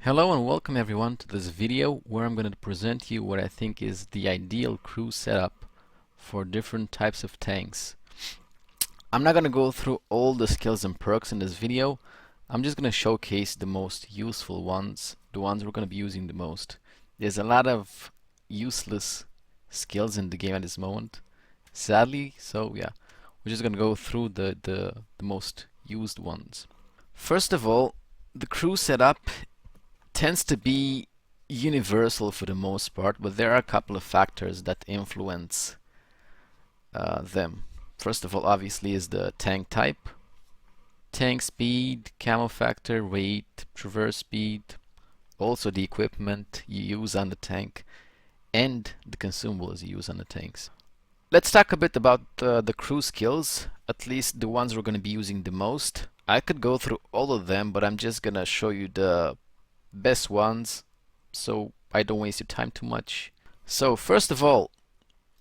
Hello and welcome everyone to this video where I'm going to present you what I think is the ideal crew setup for different types of tanks. I'm not going to go through all the skills and perks in this video. I'm just going to showcase the most useful ones, the ones we're going to be using the most. There's a lot of useless skills in the game at this moment, sadly, so yeah, we're just going to go through the most used ones. First of all, the crew setup tends to be universal for the most part, but there are a couple of factors that influence them. First of all, obviously, is the tank type, tank speed, camo factor, weight, traverse speed, also the equipment you use on the tank, and the consumables you use on the tanks. Let's talk a bit about the crew skills, at least the ones we're going to be using the most. I could go through all of them, but I'm just going to show you the best ones so I don't waste your time too much. So first of all,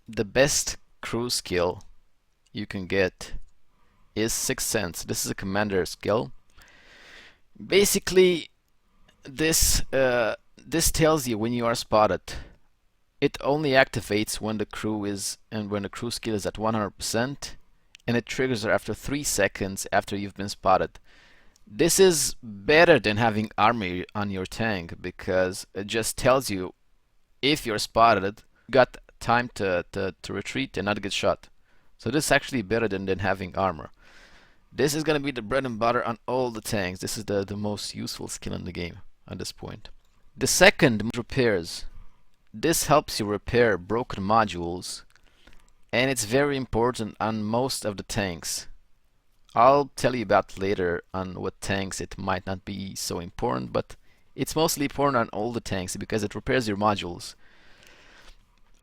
the best crew skill you can get is Sixth Sense. This is a commander skill. Basically, this tells you when you are spotted. It only activates when the crew skill is at 100%, and it triggers after 3 seconds after you've been spotted. This is better than having armor on your tank because it just tells you if you're spotted, you got time to retreat and not get shot. So this is actually better than having armor. This is going to be the bread and butter on all the tanks. This is the most useful skill in the game at this point. The second, repairs. This helps you repair broken modules, and it's very important on most of the tanks. I'll tell you about later on what tanks it might not be so important, but it's mostly important on all the tanks because it repairs your modules.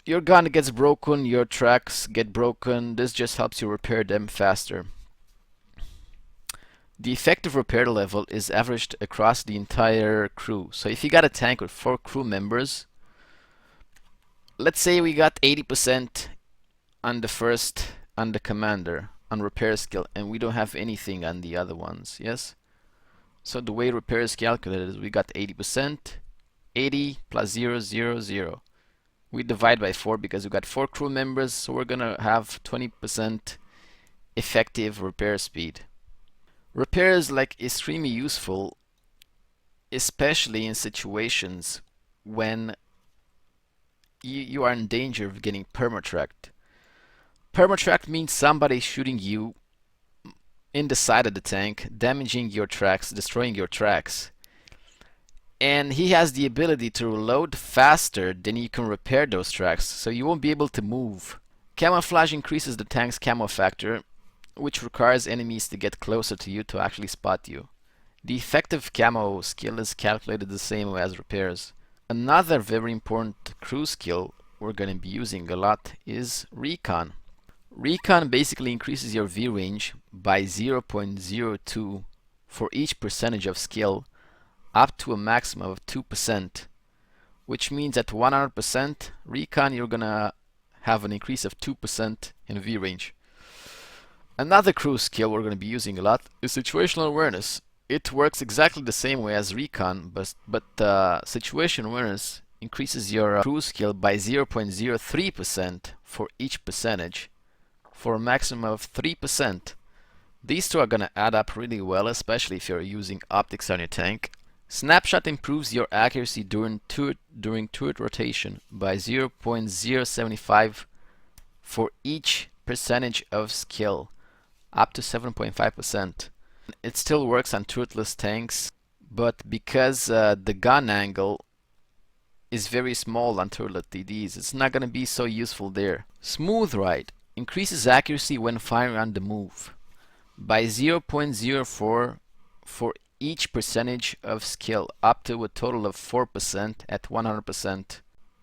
Your gun gets broken, your tracks get broken, this just helps you repair them faster. The effective repair level is averaged across the entire crew. So if you got a tank with 4 crew members, let's say we got 80% on the commander on repair skill, and we don't have anything on the other ones, yes? So the way repair is calculated is we got 80%, 80 plus 0, 0, 0. We divide by 4 because we got 4 crew members, so we're gonna have 20% effective repair speed. Repair is like extremely useful, especially in situations when you are in danger of getting permatracked. Permatrack means somebody shooting you in the side of the tank, damaging your tracks, destroying your tracks. And he has the ability to reload faster than you can repair those tracks, so you won't be able to move. Camouflage increases the tank's camo factor, which requires enemies to get closer to you to actually spot you. The effective camo skill is calculated the same way as repairs. Another very important crew skill we're going to be using a lot is recon. Recon basically increases your V range by 0.02 for each percentage of skill up to a maximum of 2%, which means at 100% recon you're gonna have an increase of 2% in V range. Another crew skill we're gonna be using a lot is situational awareness. It works exactly the same way as recon, but situational awareness increases your crew skill by 0.03% for each percentage, for a maximum of 3%. These two are going to add up really well, especially if you're using optics on your tank. Snapshot improves your accuracy during turret rotation by 0.075 for each percentage of skill, up to 7.5%. It still works on turretless tanks, but because the gun angle is very small on turret TDs, it's not going to be so useful there. Smooth Ride increases accuracy when firing on the move by 0.04 for each percentage of skill, up to a total of 4% at 100%.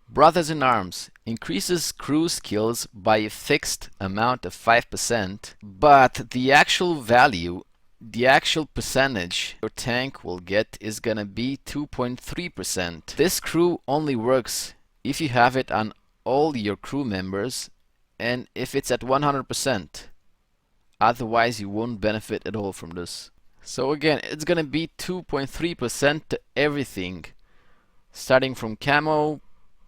Brothers in Arms increases crew skills by a fixed amount of 5%, but the actual value, the actual percentage your tank will get is gonna be 2.3%. This crew only works if you have it on all your crew members and if it's at 100%. Otherwise you won't benefit at all from this. So again, it's gonna be 2.3% to everything, starting from camo,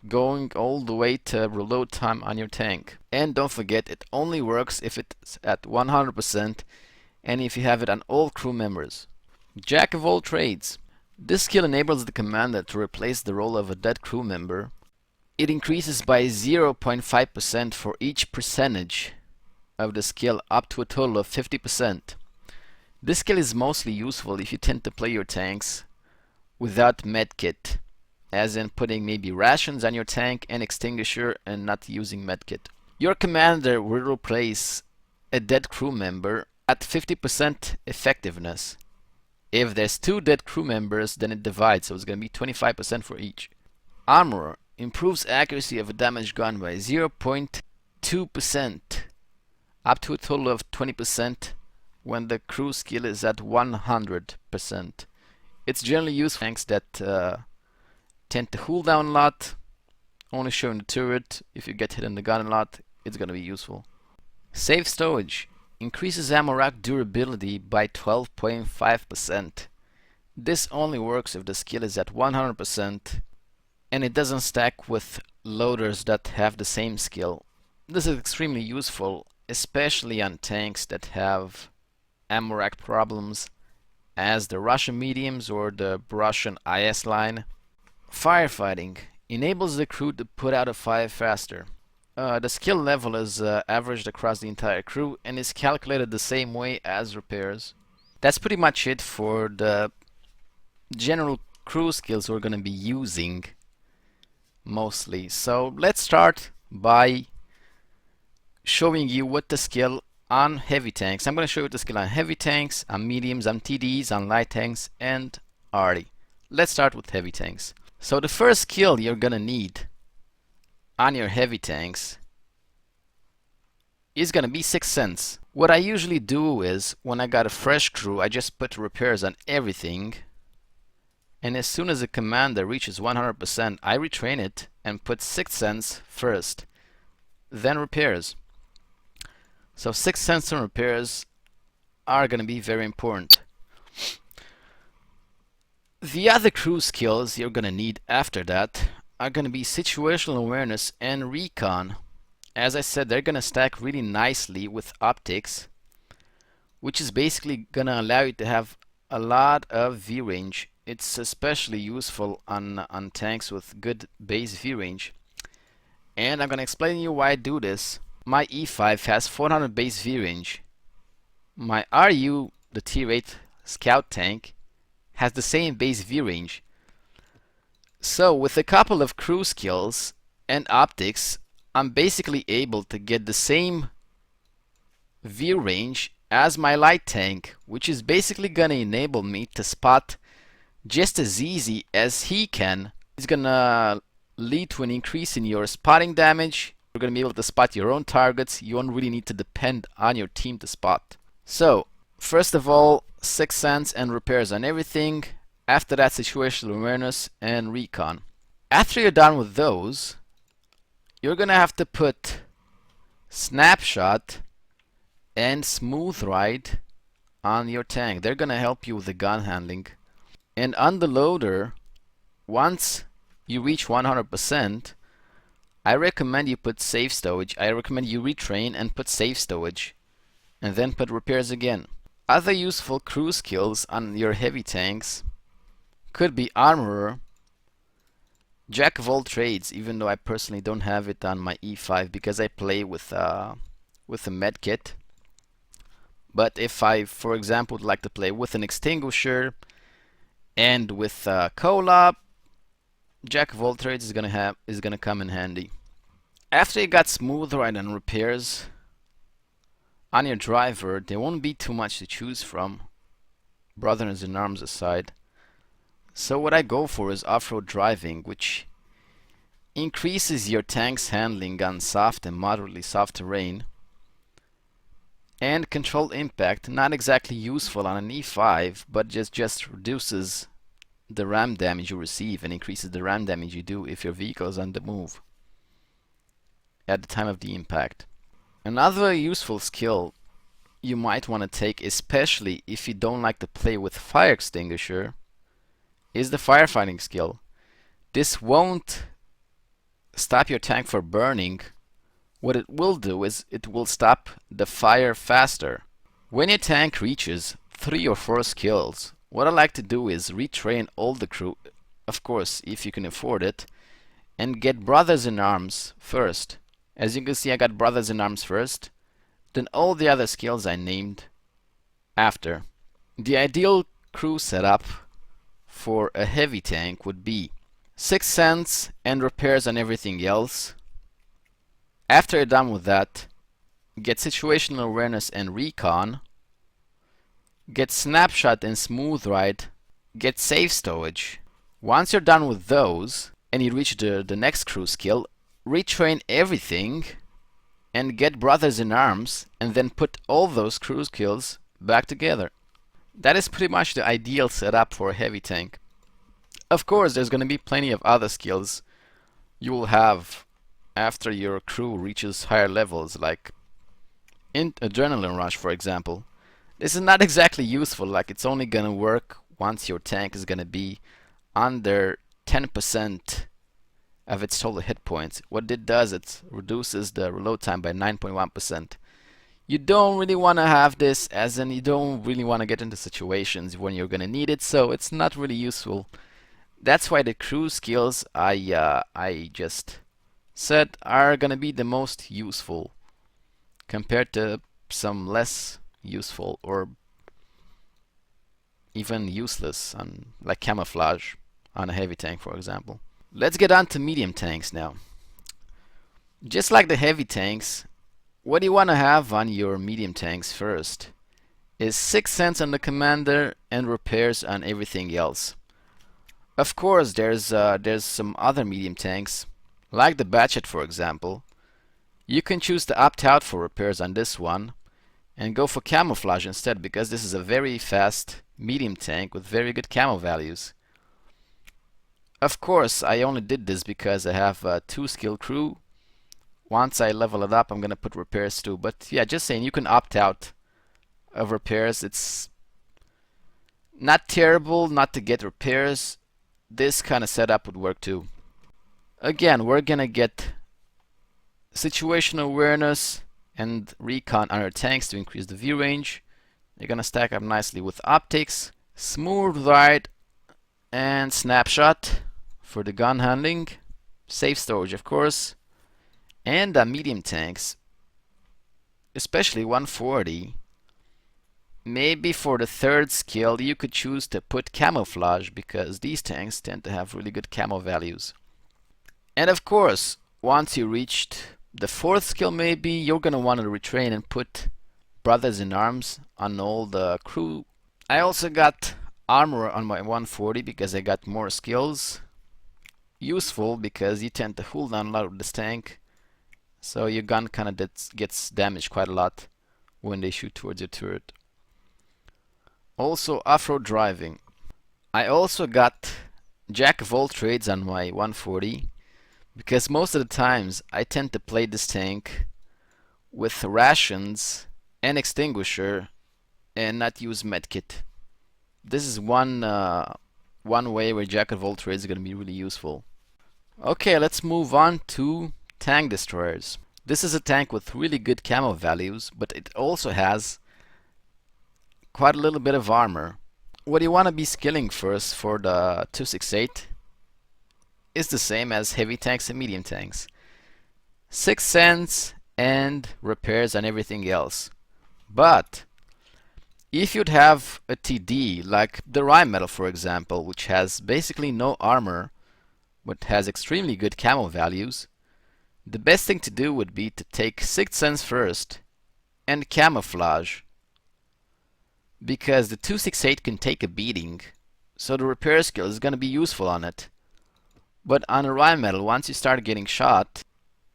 going all the way to reload time on your tank. And don't forget, it only works if it's at 100% and if you have it on all crew members. Jack of all trades. This skill enables the commander to replace the role of a dead crew member. It increases by 0.5% for each percentage of the skill up to a total of 50%. This skill is mostly useful if you tend to play your tanks without medkit, as in putting maybe rations on your tank and extinguisher and not using medkit. Your commander will replace a dead crew member at 50% effectiveness. If there's 2 dead crew members, then it divides, so it's going to be 25% for each. Armorer improves accuracy of a damaged gun by 0.2%, up to a total of 20% when the crew skill is at 100%. It's generally used for tanks that tend to cool down a lot, only showing the turret. If you get hit in the gun a lot, it's going to be useful. Safe stowage increases ammo rack durability by 12.5%. This only works if the skill is at 100% and it doesn't stack with loaders that have the same skill. This is extremely useful, especially on tanks that have ammo rack problems, as the Russian mediums or the Russian IS line. Firefighting enables the crew to put out a fire faster. The skill level is averaged across the entire crew and is calculated the same way as repairs. That's pretty much it for the general crew skills we're going to be using mostly. So let's start by showing you what the skill on heavy tanks. I'm going to show you the skill on heavy tanks, on mediums, on TDs, on light tanks, and Arty. Let's start with heavy tanks. So the first skill you're going to need on your heavy tanks is going to be Sixth Sense. What I usually do is, when I got a fresh crew, I just put repairs on everything, and as soon as the commander reaches 100%, I retrain it and put Sixth Sense first, then repairs. So Sixth Sense and repairs are going to be very important. The other crew skills you're going to need after that are going to be situational awareness and recon. As I said, they're going to stack really nicely with optics, which is basically going to allow you to have a lot of V range. It's especially useful on tanks with good base V range. And I'm going to explain to you why I do this. My E5 has 400 base V range. My RU, the Tier 8 scout tank, has the same base V range. So with a couple of crew skills and optics, I'm basically able to get the same view range as my light tank, which is basically gonna enable me to spot just as easy as he can. It's gonna lead to an increase in your spotting damage. You're gonna be able to spot your own targets. You won't really need to depend on your team to spot. So first of all, Sixth Sense and repairs on everything. After that, situational awareness and recon. After you're done with those, you're gonna have to put snapshot and smooth ride on your tank. They're gonna help you with the gun handling. And on the loader, once you reach 100%, I recommend you put safe stowage. I recommend you retrain and put safe stowage, and then put repairs again. Other useful crew skills on your heavy tanks could be armorer, jack of all trades, even though I personally don't have it on my E5 because I play with a med kit. But if I, for example, would like to play with an extinguisher and with cola, jack of all trades is gonna come in handy. After you got smooth ride and repairs on your driver, there won't be too much to choose from, brothers in arms aside. So what I go for is off-road driving, which increases your tank's handling on soft and moderately soft terrain, and controlled impact, not exactly useful on an E5, but just reduces the ram damage you receive and increases the ram damage you do if your vehicle is on the move at the time of the impact. Another useful skill you might want to take, especially if you don't like to play with fire extinguisher, is the firefighting skill. This won't stop your tank from burning. What it will do is it will stop the fire faster. When your tank reaches 3 or 4 skills, what I like to do is retrain all the crew, of course if you can afford it, and get brothers in arms first. As you can see, I got brothers in arms first, then all the other skills I named after. The ideal crew setup for a heavy tank would be 6th Sense and repairs on everything else. After you're done with that, get situational awareness and recon, get snapshot and smooth ride, get safe stowage. Once you're done with those and you reach the next crew skill, retrain everything and get brothers in arms, and then put all those crew skills back together. That is pretty much the ideal setup for a heavy tank. Of course, there's going to be plenty of other skills you will have after your crew reaches higher levels, like adrenaline rush, for example. This is not exactly useful, like it's only going to work once your tank is going to be under 10% of its total hit points. What it does, it reduces the reload time by 9.1%. You don't really want to have this, as in you don't really want to get into situations when you're going to need it, so it's not really useful. That's why the crew skills I just said are going to be the most useful compared to some less useful or even useless, like camouflage on a heavy tank, for example. Let's get on to medium tanks now. Just like the heavy tanks, what you want to have on your medium tanks first is 6th Sense on the commander and repairs on everything else. Of course, there's some other medium tanks, like the Batchet, for example. You can choose to opt out for repairs on this one and go for camouflage instead, because this is a very fast medium tank with very good camo values. Of course, I only did this because I have a 2-skill crew. Once I level it up, I'm gonna put repairs too. But yeah, just saying, you can opt out of repairs. It's not terrible not to get repairs. This kind of setup would work too. Again, we're gonna get situational awareness and recon on our tanks to increase the view range. They're gonna stack up nicely with optics, smooth ride, and snapshot for the gun handling, safe storage of course, and medium tanks, especially 140. Maybe for the 3rd skill you could choose to put camouflage, because these tanks tend to have really good camo values. And of course, once you reached the 4th skill, maybe you're gonna want to retrain and put brothers in arms on all the crew. I also got armor on my 140 because I got more skills. Useful because you tend to hold down a lot with this tank, so your gun kind of gets damaged quite a lot when they shoot towards your turret. Also, off-road driving. I also got jack of all trades on my 140 because most of the times I tend to play this tank with rations and extinguisher and not use medkit. This is one way where jack of all trades is going to be really useful. Okay, let's move on to tank destroyers. This is a tank with really good camo values, but it also has quite a little bit of armor. What you want to be skilling first for the 268 is the same as heavy tanks and medium tanks. 6th Sense and repairs and everything else. But if you'd have a TD like the Rheinmetall, for example, which has basically no armor but has extremely good camo values, the best thing to do would be to take 6th Sense first and camouflage, because the 268 can take a beating, so the repair skill is going to be useful on it. But on a Rheinmetall, once you start getting shot,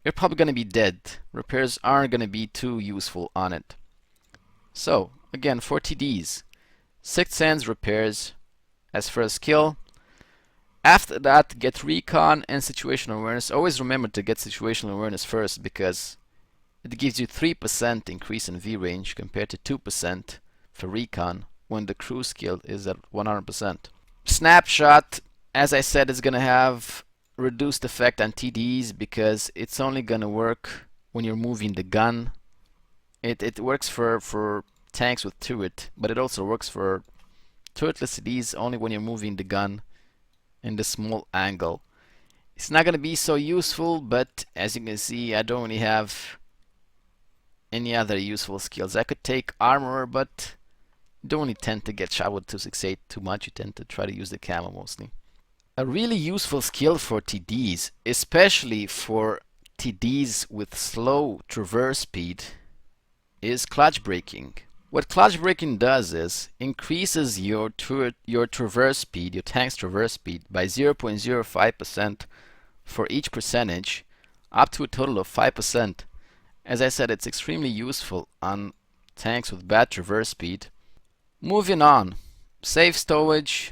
you're probably going to be dead. Repairs aren't going to be too useful on it. So again, for TDs, 6th Sense repairs as first skill. After that, get recon and situational awareness. Always remember to get situational awareness first, because it gives you 3% increase in V range compared to 2% for recon when the crew skill is at 100%. Snapshot, as I said, is going to have reduced effect on TDs because it's only going to work when you're moving the gun. It works for tanks with turret, but it also works for turretless TDs only when you're moving the gun in the small angle. It's not going to be so useful, but as you can see, I don't really have any other useful skills. I could take armor, but don't really tend to get shot with 268 too much. You tend to try to use the camo mostly. A really useful skill for TDs, especially for TDs with slow traverse speed, is clutch braking. What clutch braking does is increases your traverse speed, your tank's traverse speed by 0.05% for each percentage, up to a total of 5%. As I said, it's extremely useful on tanks with bad traverse speed. Moving on, save stowage,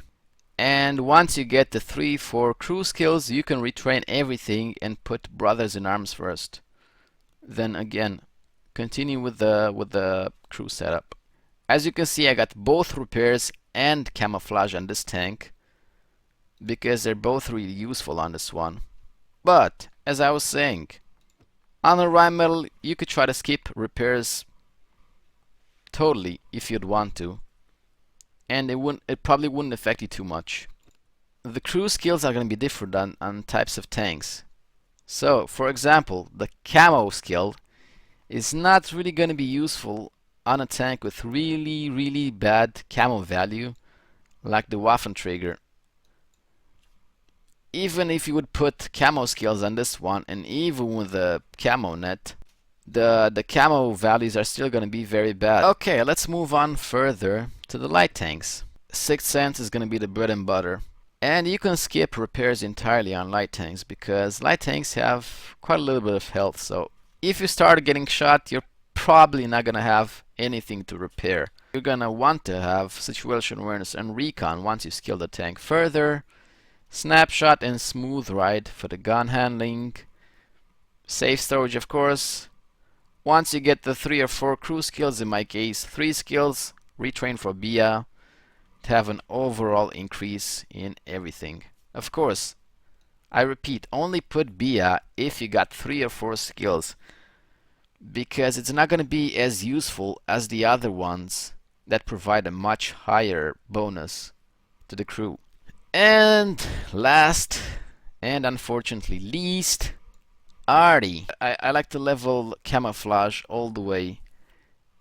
and once you get the 3-4 crew skills, you can retrain everything and put brothers in arms first. Then again, continue with the crew setup. As you can see, I got both repairs and camouflage on this tank because they're both really useful on this one. But as I was saying, on the Rheinmetall you could try to skip repairs totally if you'd want to, and it probably wouldn't affect you too much. The crew skills are going to be different on types of tanks. So for example, the camo skill is not really going to be useful on a tank with really bad camo value like the Waffenträger. Even if you would put camo skills on this one, and even with the camo net, the camo values are still going to be very bad. Okay, let's move on further to the light tanks. Sixth Sense is going to be the bread and butter. And you can skip repairs entirely on light tanks because light tanks have quite a little bit of health. So if you start getting shot, you're probably not going to have anything to repair. You're going to want to have situation awareness and recon once you skill the tank further. Snapshot and smooth ride for the gun handling. Safe storage, of course. Once you get the 3 or 4 crew skills, in my case 3 skills, retrain for BIA to have an overall increase in everything. Of course, I repeat, only put BIA if you got 3 or 4 skills, because it's not going to be as useful as the other ones that provide a much higher bonus to the crew. And last, and unfortunately least, Arty. I like to level camouflage all the way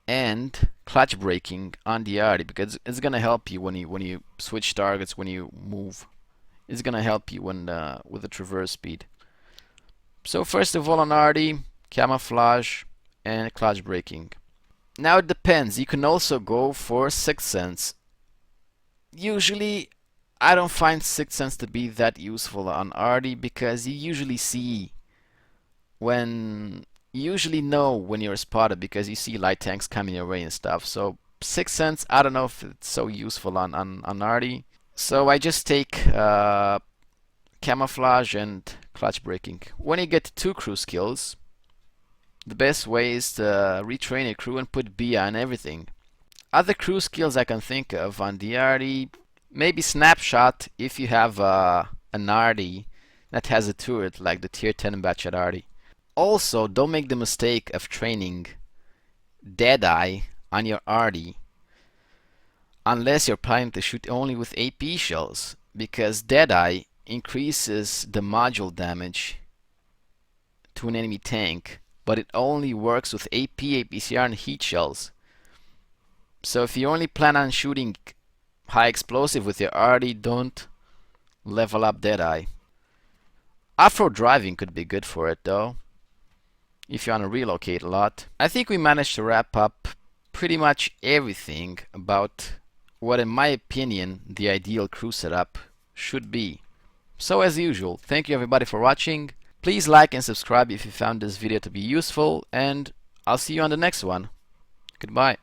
and clutch braking on the Arty because it's gonna help you when you switch targets, when you move. It's gonna help you when with the traverse speed. So first of all on Arty, camouflage and clutch braking. Now it depends. You can also go for Sixth Sense. Usually I don't find Sixth Sense to be that useful on Arty because you usually know when you're spotted because you see light tanks coming your way and stuff. So Sixth Sense, I don't know if it's so useful on Arty. So I just take camouflage and clutch braking. When you get to 2 crew skills, the best way is to retrain your crew and put BIA on everything. Other crew skills I can think of on the Arty, maybe Snapshot if you have an Arty that has a turret like the tier 10 batch at Arty. Also, don't make the mistake of training Deadeye on your Arty unless you're planning to shoot only with AP shells, because Deadeye increases the module damage to an enemy tank, but it only works with AP, APCR and heat shells. So if you only plan on shooting high explosive with your Arty, don't level up Deadeye. Off-road driving could be good for it though, if you want to relocate a lot. I think we managed to wrap up pretty much everything about what, in my opinion, the ideal crew setup should be. So as usual, thank you everybody for watching. Please like and subscribe if you found this video to be useful, and I'll see you on the next one. Goodbye.